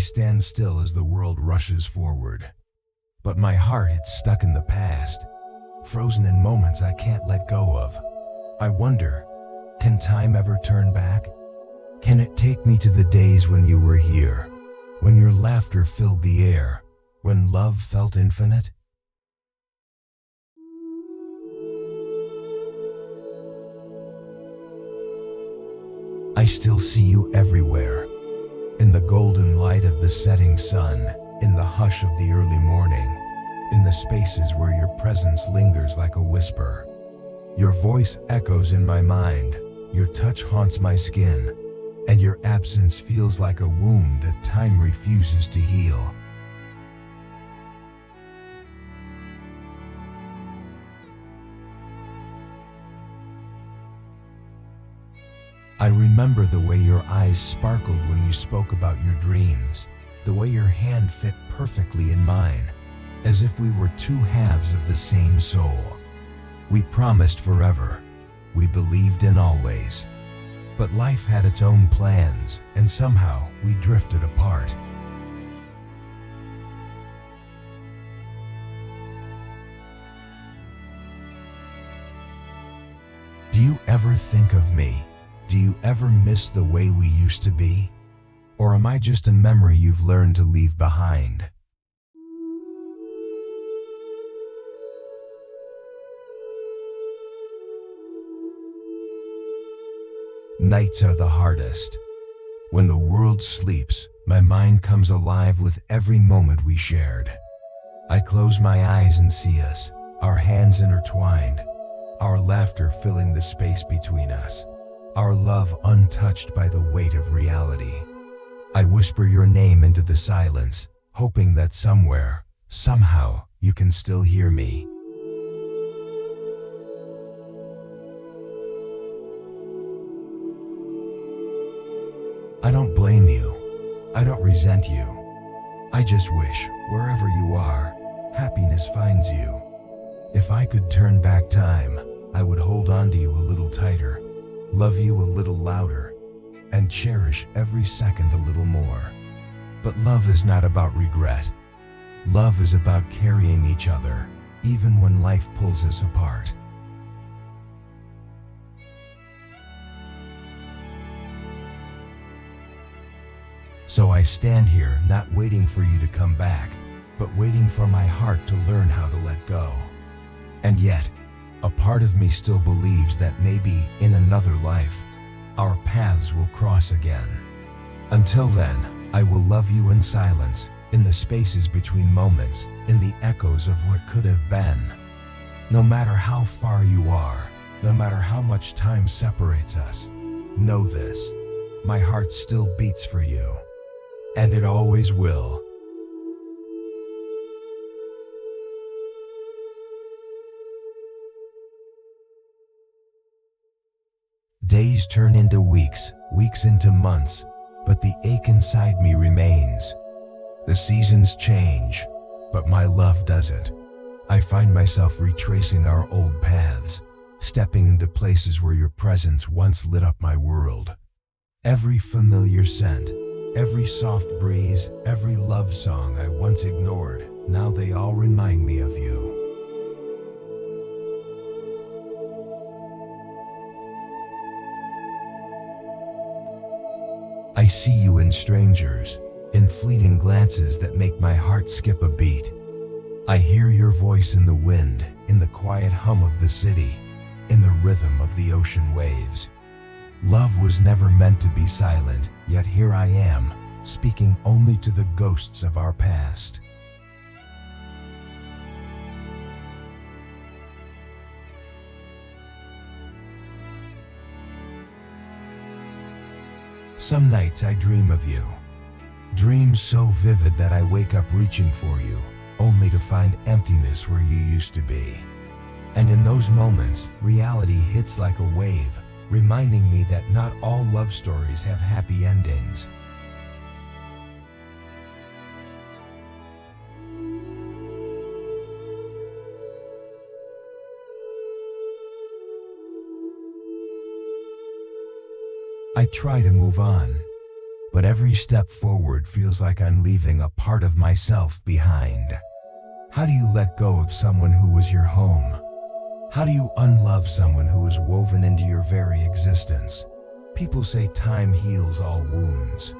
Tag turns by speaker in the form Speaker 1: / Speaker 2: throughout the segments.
Speaker 1: stand still as the world rushes forward. But my heart, it's stuck in the past, frozen in moments I can't let go of. I wonder, can time ever turn back? Can it take me to the days when you were here, when your laughter filled the air, when love felt infinite? I still see you everywhere, in the golden light of the setting sun, in the hush of the early morning, in the spaces where your presence lingers like a whisper. Your voice echoes in my mind, your touch haunts my skin, and your absence feels like a wound that time refuses to heal. I remember the way your eyes sparkled when you spoke about your dreams, the way your hand fit perfectly in mine, as if we were two halves of the same soul. We promised forever, we believed in always. But life had its own plans, and somehow we drifted apart. Do you ever think of me? Do you ever miss the way we used to be? Or am I just a memory you've learned to leave behind? Nights are the hardest. When the world sleeps, my mind comes alive with every moment we shared. I close my eyes and see us, our hands intertwined, our laughter filling the space between us, our love untouched by the weight of reality. I whisper your name into the silence, hoping that somewhere, somehow, you can still hear me. I don't blame you. I don't resent you. I just wish, wherever you are, happiness finds you. If I could turn back time, I would hold on to you a little tighter, love you a little louder, and cherish every second a little more. But love is not about regret. Love is about carrying each other, even when life pulls us apart. So I stand here not waiting for you to come back, but waiting for my heart to learn how to let go. And yet, a part of me still believes that maybe in another life, our paths will cross again. Until then, I will love you in silence, in the spaces between moments, in the echoes of what could have been. No matter how far you are, no matter how much time separates us, know this, my heart still beats for you. And it always will. Days turn into weeks, weeks into months, but the ache inside me remains. The seasons change, but my love doesn't. I find myself retracing our old paths, stepping into places where your presence once lit up my world. Every familiar scent, every soft breeze, every love song I once ignored, now they all remind me of you. I see you in strangers, in fleeting glances that make my heart skip a beat. I hear your voice in the wind, in the quiet hum of the city, in the rhythm of the ocean waves. Love was never meant to be silent, yet here I am, speaking only to the ghosts of our past. Some nights I dream of you, dreams so vivid that I wake up reaching for you, only to find emptiness where you used to be. And in those moments, reality hits like a wave, reminding me that not all love stories have happy endings. I try to move on, but every step forward feels like I'm leaving a part of myself behind. How do you let go of someone who was your home? How do you unlove someone who is woven into your very existence? People say time heals all wounds,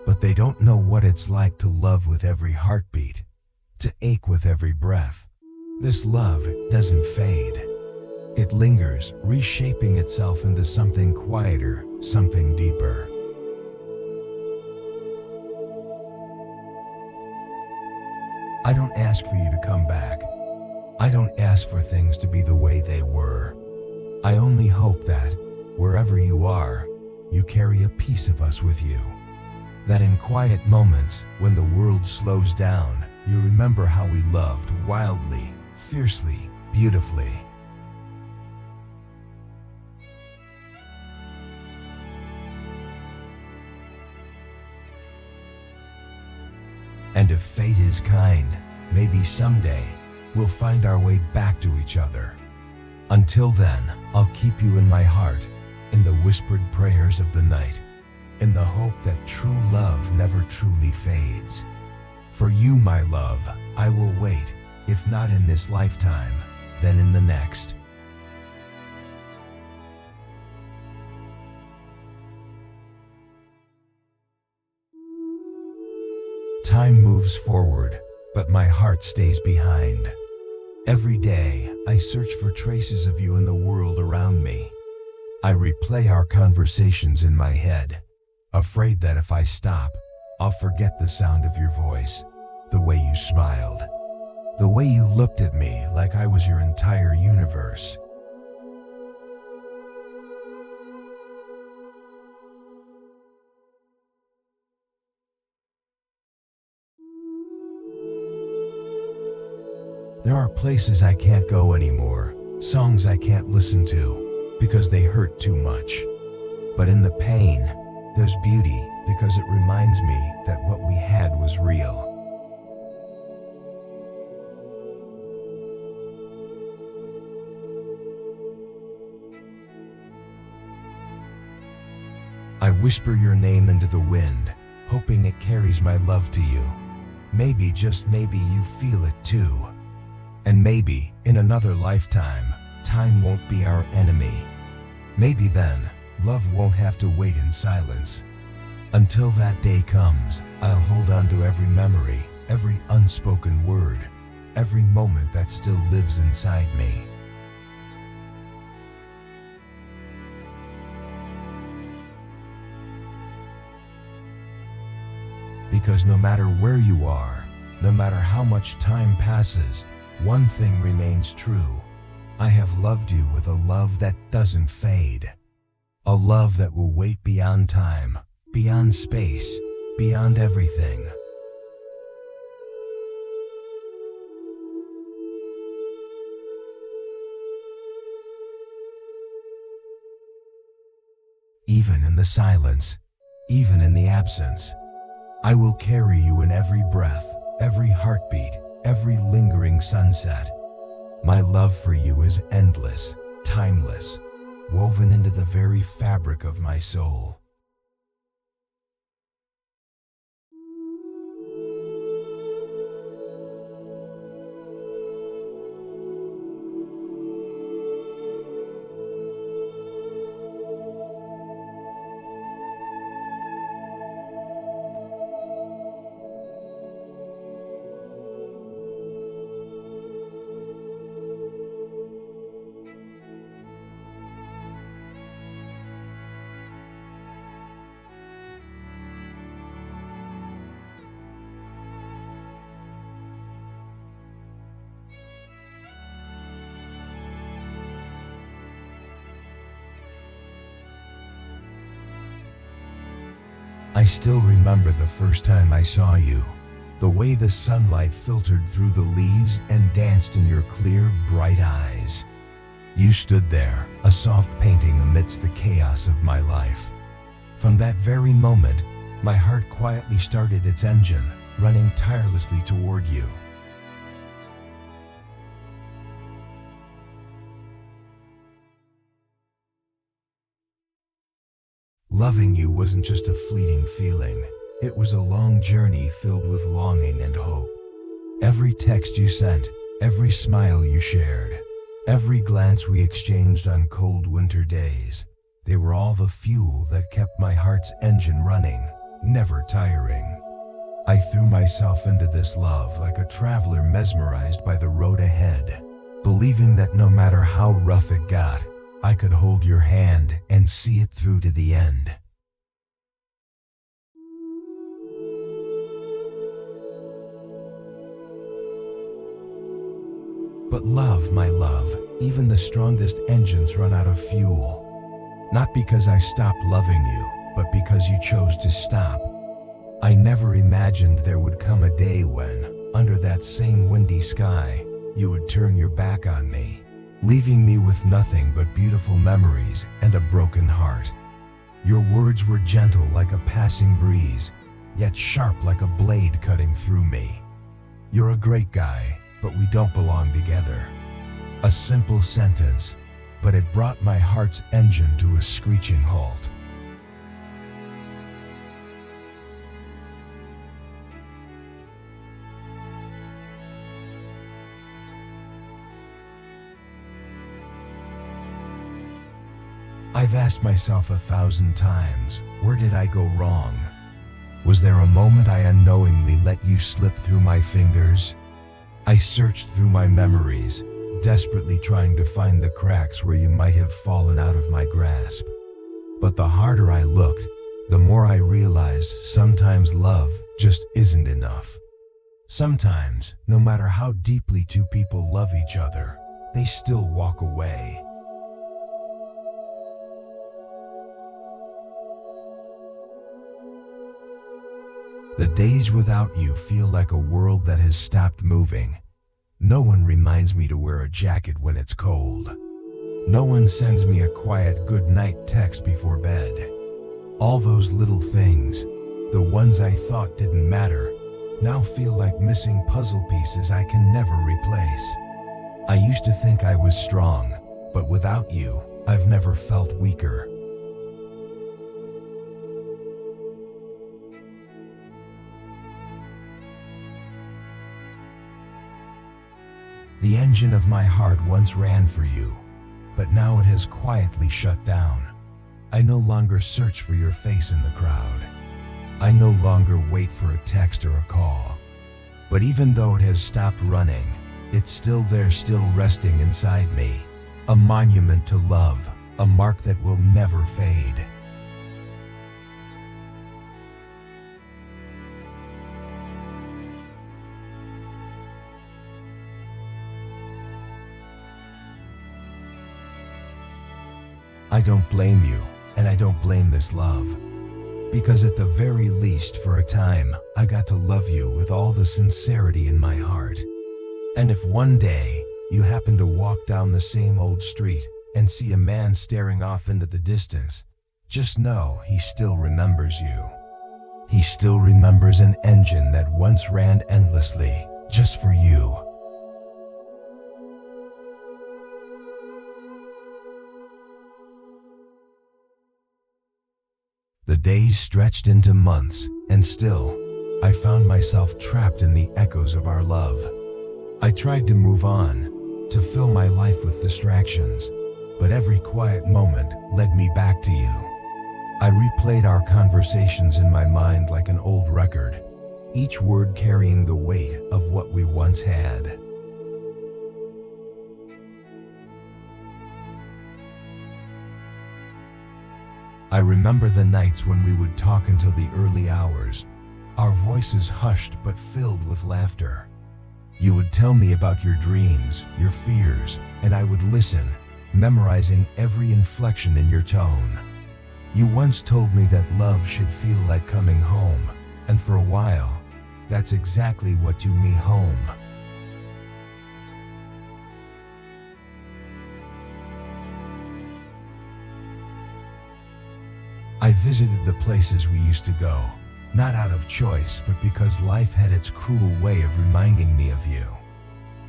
Speaker 1: but they don't know what it's like to love with every heartbeat, to ache with every breath. This love doesn't fade. It lingers, reshaping itself into something quieter, something deeper. I don't ask for you to come back. I don't ask for things to be the way they were. I only hope that, wherever you are, you carry a piece of us with you. That in quiet moments, when the world slows down, you remember how we loved wildly, fiercely, beautifully. And if fate is kind, maybe someday, we'll find our way back to each other. Until then, I'll keep you in my heart, in the whispered prayers of the night, in the hope that true love never truly fades. For you, my love, I will wait, if not in this lifetime, then in the next. Time moves forward, but my heart stays behind. Every day, I search for traces of you in the world around me. I replay our conversations in my head, afraid that if I stop, I'll forget the sound of your voice, the way you smiled, the way you looked at me like I was your entire universe. There are places I can't go anymore, songs I can't listen to, because they hurt too much. But in the pain, there's beauty, because it reminds me that what we had was real. I whisper your name into the wind, hoping it carries my love to you. Maybe, just maybe, you feel it too. And maybe, in another lifetime, time won't be our enemy. Maybe then, love won't have to wait in silence. Until that day comes, I'll hold on to every memory, every unspoken word, every moment that still lives inside me. Because no matter where you are, no matter how much time passes, one thing remains true. I have loved you with a love that doesn't fade. A love that will wait beyond time, beyond space, beyond everything. Even in the silence, even in the absence, I will carry you in every breath, every heartbeat, every lingering sunset. My love for you is endless, timeless, woven into the very fabric of my soul. I still remember the first time I saw you, the way the sunlight filtered through the leaves and danced in your clear, bright eyes. You stood there, a soft painting amidst the chaos of my life. From that very moment, my heart quietly started its engine, running tirelessly toward you. Loving you wasn't just a fleeting feeling. It was a long journey filled with longing and hope. Every text you sent, every smile you shared, every glance we exchanged on cold winter days, they were all the fuel that kept my heart's engine running, never tiring. I threw myself into this love like a traveler mesmerized by the road ahead, believing that no matter how rough it got, I could hold your hand and see it through to the end. But love, my love, even the strongest engines run out of fuel. Not because I stopped loving you, but because you chose to stop. I never imagined there would come a day when, under that same windy sky, you would turn your back on me, leaving me with nothing but beautiful memories and a broken heart. Your words were gentle like a passing breeze, yet sharp like a blade cutting through me. You're a great guy, but we don't belong together. A simple sentence, but it brought my heart's engine to a screeching halt. I've asked myself 1,000 times, where did I go wrong? Was there a moment I unknowingly let you slip through my fingers? I searched through my memories, desperately trying to find the cracks where you might have fallen out of my grasp. But the harder I looked, the more I realized sometimes love just isn't enough. Sometimes, no matter how deeply two people love each other, they still walk away. The days without you feel like a world that has stopped moving. No one reminds me to wear a jacket when it's cold. No one sends me a quiet good night text before bed. All those little things, the ones I thought didn't matter, now feel like missing puzzle pieces I can never replace. I used to think I was strong, but without you, I've never felt weaker. The engine of my heart once ran for you, but now it has quietly shut down. I no longer search for your face in the crowd. I no longer wait for a text or a call. But even though it has stopped running, it's still there, still resting inside me. A monument to love, a mark that will never fade. I don't blame you, and I don't blame this love. Because at the very least, for a time, I got to love you with all the sincerity in my heart. And if one day, you happen to walk down the same old street and see a man staring off into the distance, just know he still remembers you. He still remembers an engine that once ran endlessly, just for you. The days stretched into months, and still, I found myself trapped in the echoes of our love. I tried to move on, to fill my life with distractions, but every quiet moment led me back to you. I replayed our conversations in my mind like an old record, each word carrying the weight of what we once had. I remember the nights when we would talk until the early hours, our voices hushed but filled with laughter. You would tell me about your dreams, your fears, and I would listen, memorizing every inflection in your tone. You once told me that love should feel like coming home, and for a while, that's exactly what took me home. I visited the places we used to go, not out of choice, but because life had its cruel way of reminding me of you.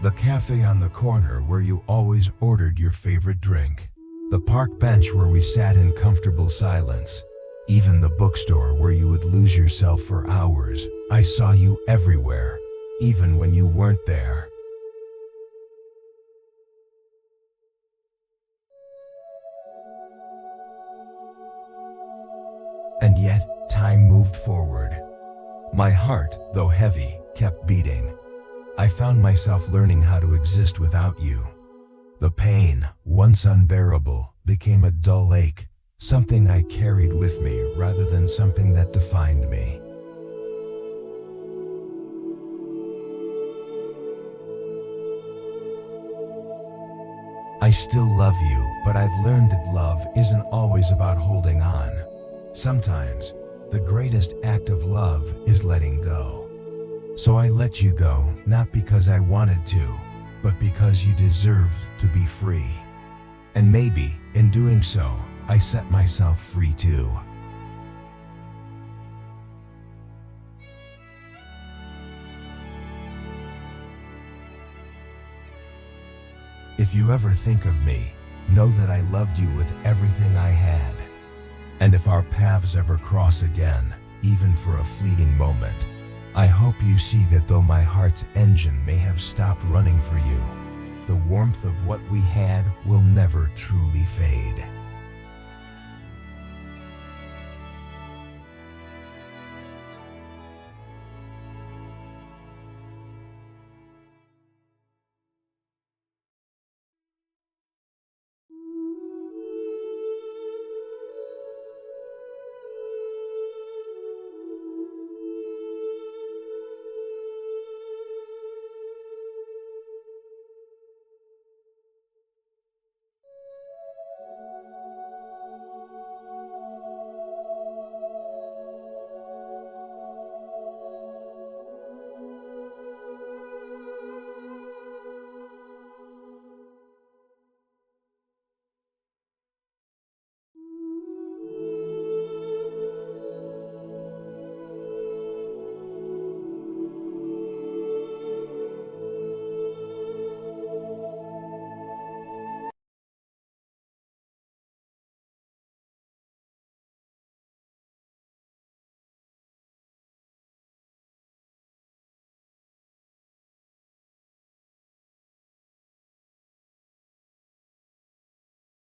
Speaker 1: The cafe on the corner where you always ordered your favorite drink. The park bench where we sat in comfortable silence. Even the bookstore where you would lose yourself for hours, I saw you everywhere, even when you weren't there. And yet, time moved forward. My heart, though heavy, kept beating. I found myself learning how to exist without you. The pain, once unbearable, became a dull ache, something I carried with me rather than something that defined me. I still love you, but I've learned that love isn't always about holding on. Sometimes, the greatest act of love is letting go. So I let you go, not because I wanted to, but because you deserved to be free. And maybe, in doing so, I set myself free too. If you ever think of me, know that I loved you with everything I had. And if our paths ever cross again, even for a fleeting moment, I hope you see that though my heart's engine may have stopped running for you, the warmth of what we had will never truly fade.